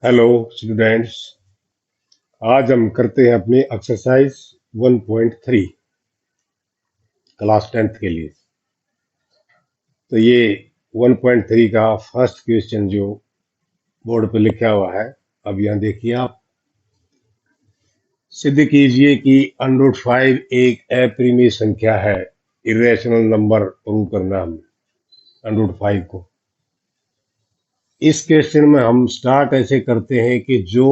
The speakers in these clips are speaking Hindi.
Hello students. आज हम करते हैं अपनी एक्सरसाइज 1.3 क्लास 10th के लिए। तो ये 1.3 का फर्स्ट क्वेश्चन जो बोर्ड पे लिखा हुआ है, अब यहाँ देखिए आप। सिद्ध कीजिए कि √5 एक अपरिमेय संख्या है। इरेशनल नंबर प्रूव करना हमें √5 को। इस क्वेश्चन में हम स्टार्ट ऐसे करते हैं कि जो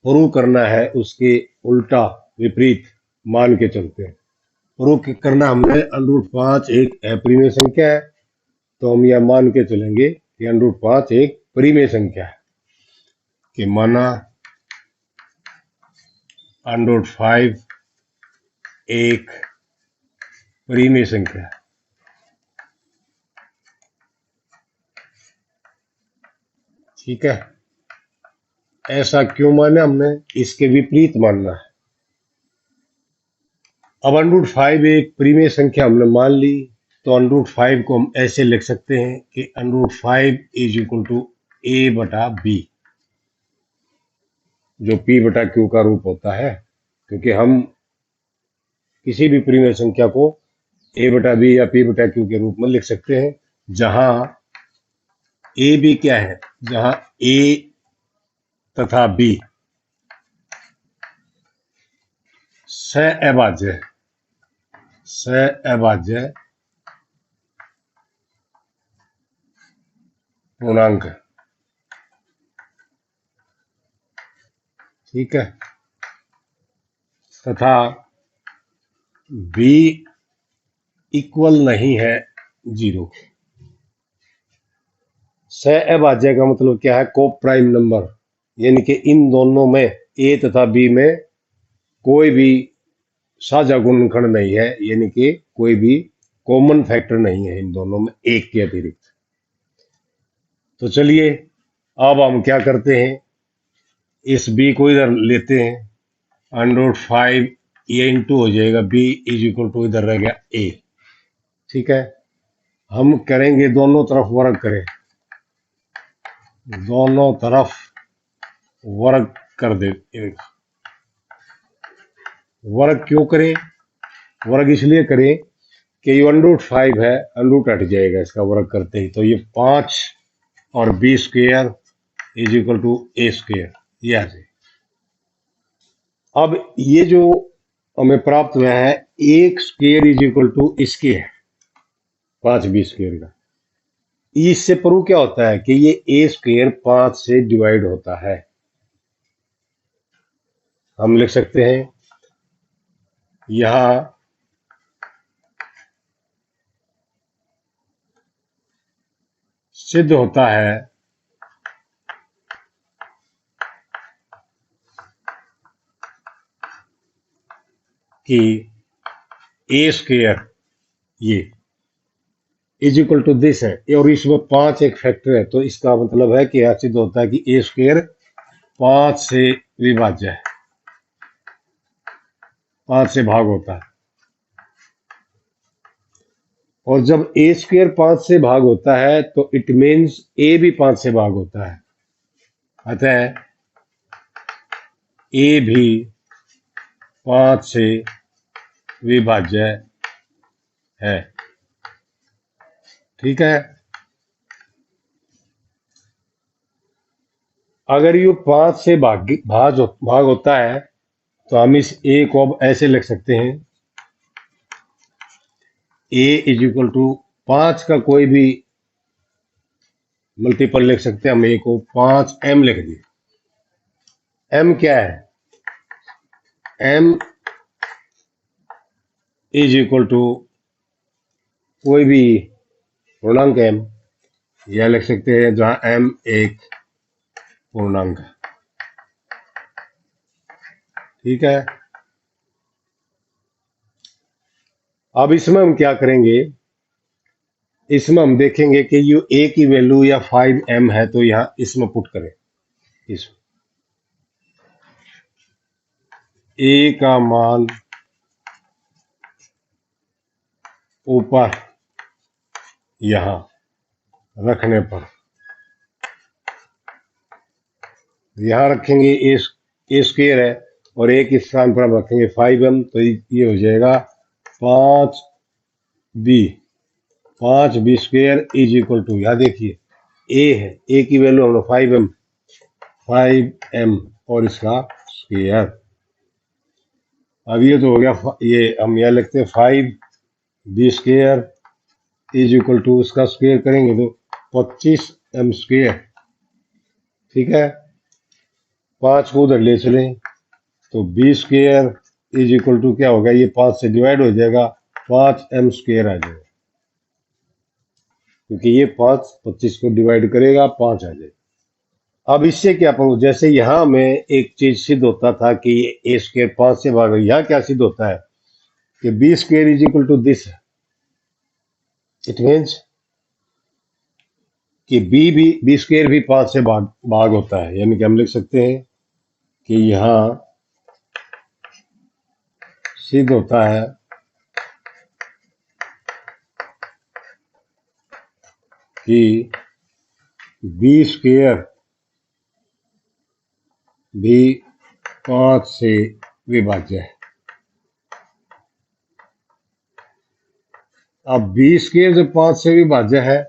प्रूव करना है उसके उल्टा विपरीत मान के चलते हैं। प्रूव करना हमने √5 एक अप्रिमेय संख्या है, तो हम यह मान के चलेंगे कि √5 एक परिमेय संख्या है। कि माना √5 एक परिमेय संख्या है। ठीक है, ऐसा क्यों माना हमने? इसके विपरीत मानना है। अब √5 एक परिमेय संख्या हमने मान ली, तो √5 को हम ऐसे लिख सकते हैं कि √5 इज इक्वल टू a/b, जो p/q का रूप होता है। क्योंकि हम किसी भी परिमेय संख्या को a/b या p/q के रूप में लिख सकते हैं, जहां a b क्या है, जहां a तथा b सहअभाज्य है। सहअभाज्य पूर्णांक है। ठीक है, तथा b इक्वल नहीं है 0। सहअभाज्य का मतलब क्या है? को प्राइम नंबर, यानी कि इन दोनों में a तथा b में कोई भी साझा गुणनखंड नहीं है, यानी कि कोई भी कॉमन फैक्टर नहीं है इन दोनों में एक के अतिरिक्त। तो चलिए अब हम क्या करते हैं, इस b को इधर लेते हैं। √5 ये इंटू हो जाएगा b इज इक्वल टू, इधर रह गया a। ठीक है, हम करेंगे दोनों तरफ वर्ग करें, दोनों तरफ वर्ग कर दे। वर्ग क्यों करें? वर्ग इसलिए करें कि ये √5 है, √ हट जाएगा इसका वर्ग करते ही, तो ये 5 और b² is equal to a², ये आ जाए। अब ये जो हमें प्राप्त हुआ है, 1² इज इक्वल टू इसके है 5b² का। इससे प्रूव क्या होता है कि ये a² 5 से डिवाइड होता है। हम लिख सकते हैं यहां सिद्ध होता है कि a² ये इज इक्वल टू दिस है, और इसमें 5 एक फैक्टर है, तो इसका मतलब है कि यह सिद्ध होता है कि a² 5 से विभाज्य है, 5 से भाग होता है। और जब a² 5 से भाग होता है तो इट मीन्स a भी 5 से भाग होता है। अतः a भी 5 से विभाज्य है। ठीक है, अगर ये 5 से भाग होता है तो हम इस a को अब ऐसे लिख सकते हैं, a इज इक्वल टू 5 का कोई भी मल्टीपल लिख सकते हैं। हम a को 5m लिख दिए। m क्या है? m इज इक्वल टू कोई भी पूर्णांक m, यह लिख सकते हैं जहां m एक पूर्णांक है। ठीक है, अब इसमें हम क्या करेंगे, इसमें हम देखेंगे कि ये a की वैल्यू या 5m है, तो यहां इसमें पुट करें। इस a का मान ऊपर यहां रखने पर यहाँ रखेंगे ए स्क्वेयर है और ए के स्थान पर हम रखेंगे 5m, तो ये हो जाएगा 5b। 5b square is equal to, यहाँ देखिए ए है, ए की वैल्यू हम लोग 5m और इसका स्क्वेयर। अब ये तो हो गया, ये हम यहाँ लिखते हैं 5b square is equal to, इसका स्क्वेयर करेंगे तो 25m स्क्वेयर। ठीक है, 5 को उधर ले चलें तो B square is equal to क्या होगा, ये 5 से डिवाइड हो जाएगा, 5m स्क्वेयर आ जाएगा, क्योंकि ये 5 25 को डिवाइड करेगा, 5 आ जाएगा। अब इससे क्या पढ़ू, जैसे यहाँ में एक चीज सिद्ध होता था कि ए स्क्वेयर 5 से भाग, यहाँ क्या सिद्ध होता है कि B square is equal to this. It means कि बी स्क्वेयर भी 5 से भाग होता है, यानी कि हम लिख सकते हैं कि यहाँ सिद्ध होता है कि बी स्क्वेयर भी 5 से विभाज्य है। अब बी स्क्वेयर जब 5 से विभाज्य है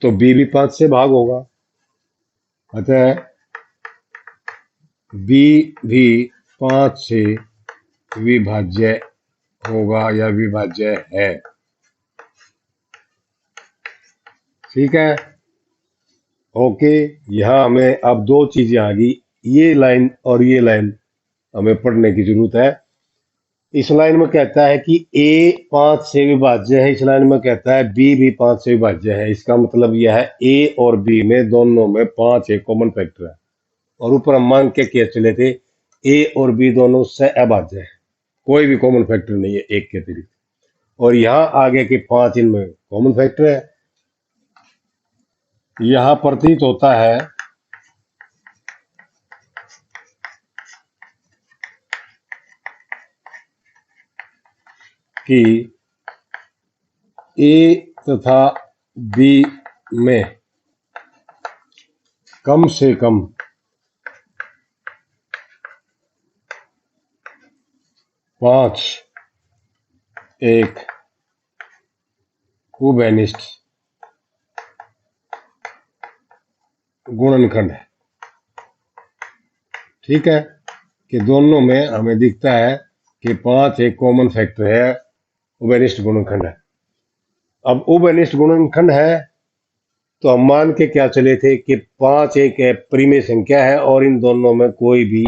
तो बी भी 5 से भाग होगा, अतः बी भी 5 से विभाज्य होगा या विभाज्य है। ठीक है, ओके। यहाँ हमें अब दो चीजें आ गई, ये लाइन और ये लाइन हमें पढ़ने की जरूरत है। इस लाइन में कहता है कि ए 5 से विभाज्य है, इस लाइन में कहता है बी भी 5 से विभाज्य है। इसका मतलब यह है ए और बी में दोनों में 5 एक कॉमन फैक्टर है, और ऊपर हम मान के क्या चले थे, ए और बी दोनों सहअभाज्य है, कोई भी कॉमन फैक्टर नहीं है एक के अतिरिक्त, और यहाँ आगे के 5 इनमें कॉमन फैक्टर है। यहाँ प्रतीत होता है कि ए तथा बी में कम से कम 5 एक कुबेनिस्ट गुणनखंड है। ठीक है, कि दोनों में हमें दिखता है कि 5 एक कॉमन फैक्टर है, उभयनिष्ठ गुणनखंड है। अब उभयनिष्ठ गुणनखंड है तो हम मान के क्या चले थे कि 5 एक परिमेय संख्या है और इन दोनों में कोई भी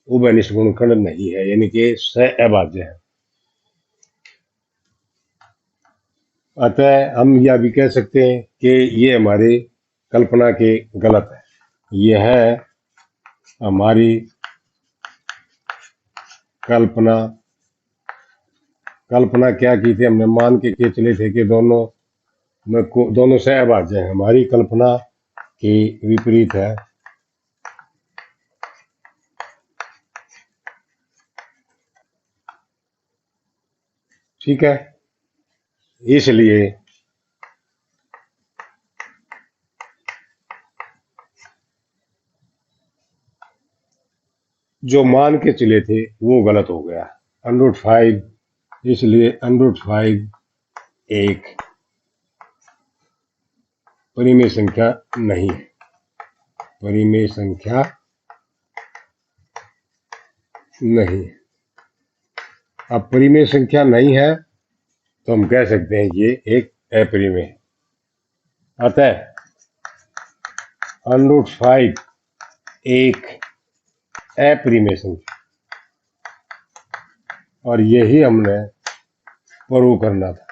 उभयनिष्ठ गुणनखंड नहीं है, यानी कि सहअभाज्य है। अतः हम यह भी कह सकते हैं कि ये हमारी कल्पना के गलत है। यह है हमारी कल्पना क्या की थी, हमने मान के चले थे कि दोनों सहअभाज्य हैं। हमारी कल्पना की विपरीत है। ठीक है, इसलिए जो मान के चले थे वो गलत हो गया। √5, इसलिए √5 एक परिमेय संख्या नहीं है, परिमेय संख्या नहीं। अब परिमेय संख्या नहीं है तो हम कह सकते हैं ये एक अपरिमेय है। अतः √5 एक अपरिमेय संख्या, और यही हमने प्रूव करना था।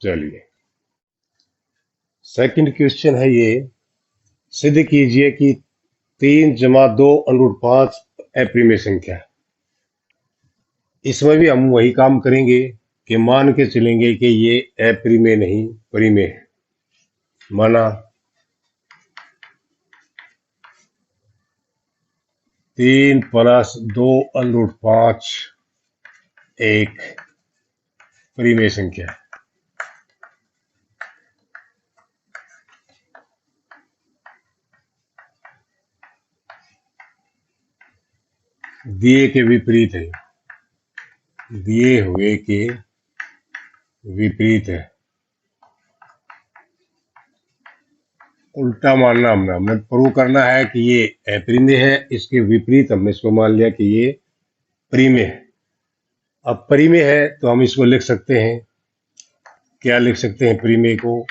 चलिए, सेकंड क्वेश्चन है ये, सिद्ध कीजिए कि 3 जमा 2 √5 अपरिमेय संख्या है। इसमें भी हम वही काम करेंगे कि मान के चलेंगे कि ये अपरिमेय नहीं परिमेय है। माना 3 + 2 √5 एक परिमेय संख्या है। दिए के विपरीत है, दिए हुए के विपरीत है, उल्टा मानना हमें प्रूव करना है कि ये अप्रिमेय है, इसके विपरीत हमने इसको मान लिया कि ये परिमेय है। अब परिमेय है तो हम इसको लिख सकते हैं, क्या लिख सकते हैं परिमेय को,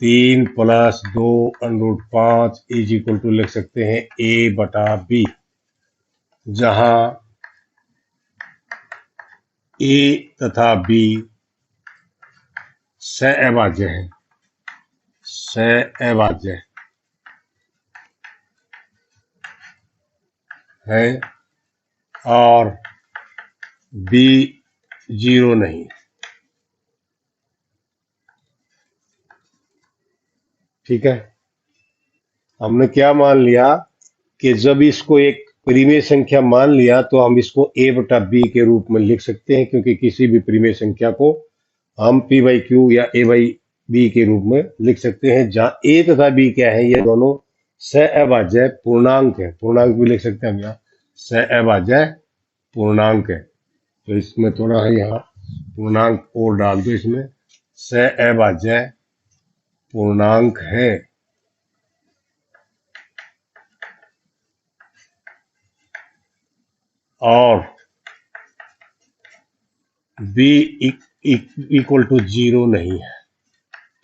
3+2√5 इज इक्वल टू लिख सकते हैं A/B, जहां A तथा B सहअभाज्य है, सहअभाज्य है और B 0 नहीं। ठीक है, हमने क्या मान लिया कि जब इसको एक परिमेय संख्या मान लिया तो हम इसको A/B के रूप में लिख सकते हैं, क्योंकि किसी भी परिमेय संख्या को हम P/Q या A/B के रूप में लिख सकते हैं, जहां A तथा B क्या है, ये दोनों सहअभाज्य पूर्णांक है, पूर्णांक भी लिख सकते हैं हम, यहाँ सहअभाज्य पूर्णांक है। तो इसमें थोड़ा है यहाँ पूर्णांक और डाल दो, इसमें सहअभाज्य पूर्णांक है। और B इक्वल टू 0 नहीं है।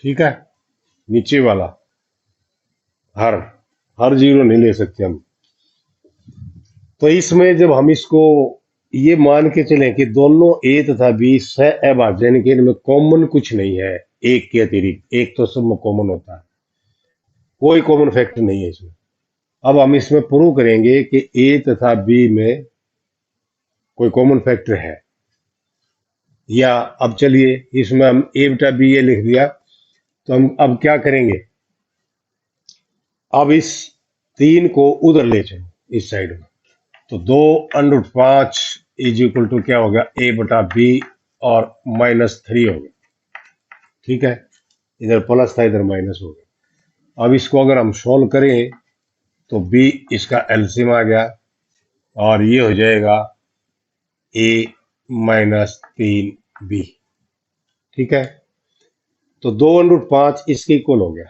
ठीक है, नीचे वाला हर हर 0 नहीं ले सकते हम। तो इसमें जब हम इसको ये मान के चलें कि दोनों A तथा B सहअभाज्य, यानी कि इनमें कॉमन कुछ नहीं है, एक के अतिरिक्त, एक तो सब में कॉमन होता है, कोई कॉमन फैक्टर नहीं है इसमें। अब हम इसमें प्रूव करेंगे कि A तथा B में कोई कॉमन फैक्टर है, या अब चलिए इसमें हम A/B ये लिख दिया, तो हम अब क्या करेंगे, अब इस 3 को उधर ले चलो, इस साइड में, तो 2√5 इज इक्वल टू क्या हो गया, A/B और -3 हो गया। ठीक है, इधर प्लस था, इधर माइनस हो गया। अब इसको अगर हम सॉल्व करें तो B इसका एलसीएम आ गया और ये हो जाएगा A-3B। ठीक है, तो 2√5 इसके इक्वल हो गया।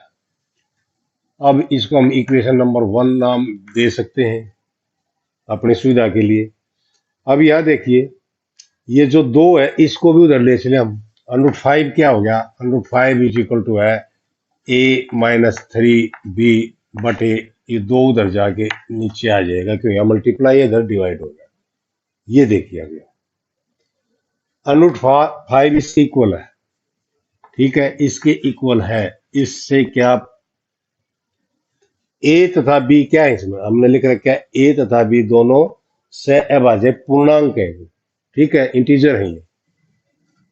अब इसको हम इक्वेशन नंबर 1 नाम दे सकते हैं अपनी सुविधा के लिए। अब यह देखिए, ये जो 2 है इसको भी उधर ले चले हम, √5 क्या हो गया, √5 इज इक्वल टू है A-3B बटे ये 2 उधर जाके नीचे आ जाएगा, क्योंकि यहाँ मल्टीप्लाई इधर डिवाइड हो गया। ये देखिए अभी √5 इसके इक्वल है। ठीक है, इसके इक्वल है, इससे क्या A तथा B क्या है, इसमें हमने लिख रखा है A तथा B दोनों सहअभाज्य पूर्णांक है। ठीक है, इंटीजर है ये।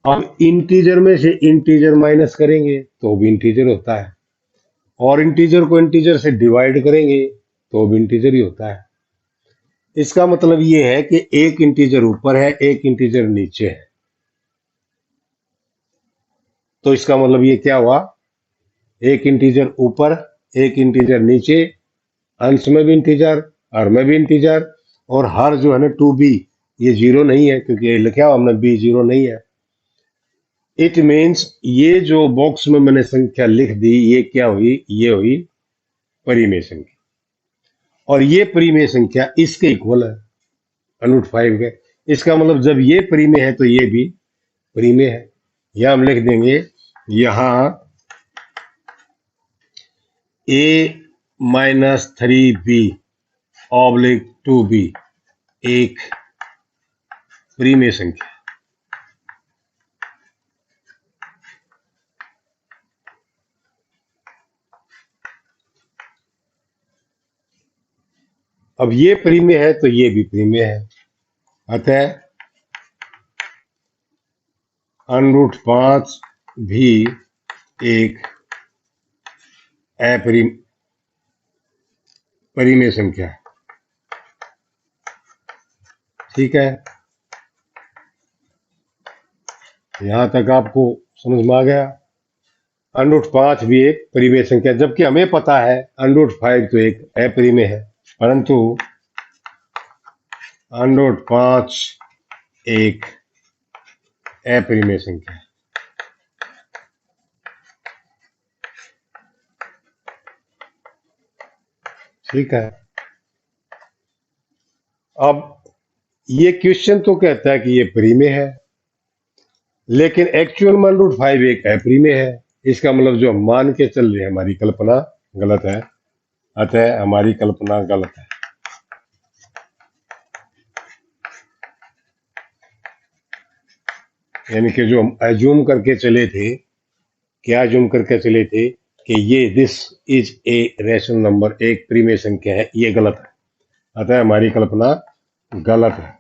अब इंटीजर में से इंटीजर माइनस करेंगे तो भी इंटीजर होता है, और इंटीजर को इंटीजर से डिवाइड करेंगे तो भी इंटीजर ही होता है। इसका मतलब ये है कि एक इंटीजर ऊपर है, एक इंटीजर नीचे है। तो इसका मतलब ये क्या हुआ, एक इंटीजर ऊपर, एक इंटीजर नीचे, अंश में भी इंटीजर, हर में भी इंटीजर, और हर जो है ना 2B ये 0 नहीं है, क्योंकि ये लिखा हमने B 0 नहीं है। इट मीन्स ये जो बॉक्स में मैंने संख्या लिख दी, ये क्या हुई, ये हुई परिमेय संख्या, और ये परिमेय संख्या इसके इक्वल है, √5 के। इसका मतलब जब ये परिमेय है तो ये भी परिमेय है। यह हम लिख देंगे यहां A-3B/2B एक परिमेय संख्या। अब ये परिमेय है तो ये भी परिमेय है, अतः √5 भी एक परिमेय संख्या है। ठीक है, यहां तक आपको समझ में आ गया। √5 भी एक परिमेय संख्या, जबकि हमें पता है √5 तो एक अपरिमेय है, परंतु अंडर 5 एक अप्रिमेय संख्या है। ठीक है। अब ये क्वेश्चन तो कहता है कि ये प्रीमेय है, लेकिन एक्चुअल में √5 एक अप्रीमेय है। इसका मतलब जो हम मान के चल रहे हैं हमारी कल्पना गलत है, अतः हमारी कल्पना गलत है। यानी कि जो हम एज्यूम करके चले थे, क्या एज्यूम करके चले थे कि ये this is a rational number, एक प्रीमेय संख्या है, ये गलत है। अतः हमारी कल्पना गलत है।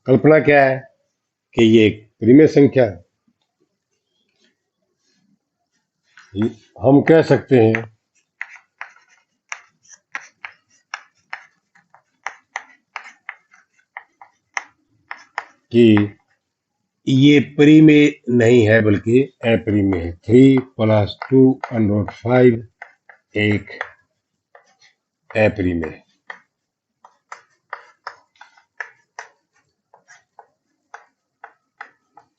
कल्पना क्या है कि ये एक प्रीमेय संख्या है। हम कह सकते हैं कि ये प्रीमेय नहीं है बल्कि अप्रीमेय है। 3 + 2√5 एक अप्रीमेय।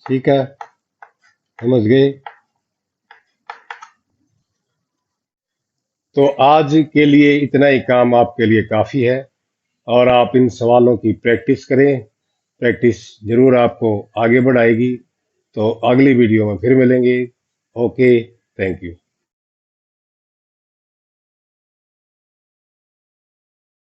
ठीक है, समझ गए। तो आज के लिए इतना ही काम आपके लिए काफी है, और आप इन सवालों की प्रैक्टिस करें। प्रैक्टिस जरूर आपको आगे बढ़ाएगी। तो अगली वीडियो में फिर मिलेंगे। Okay, thank you.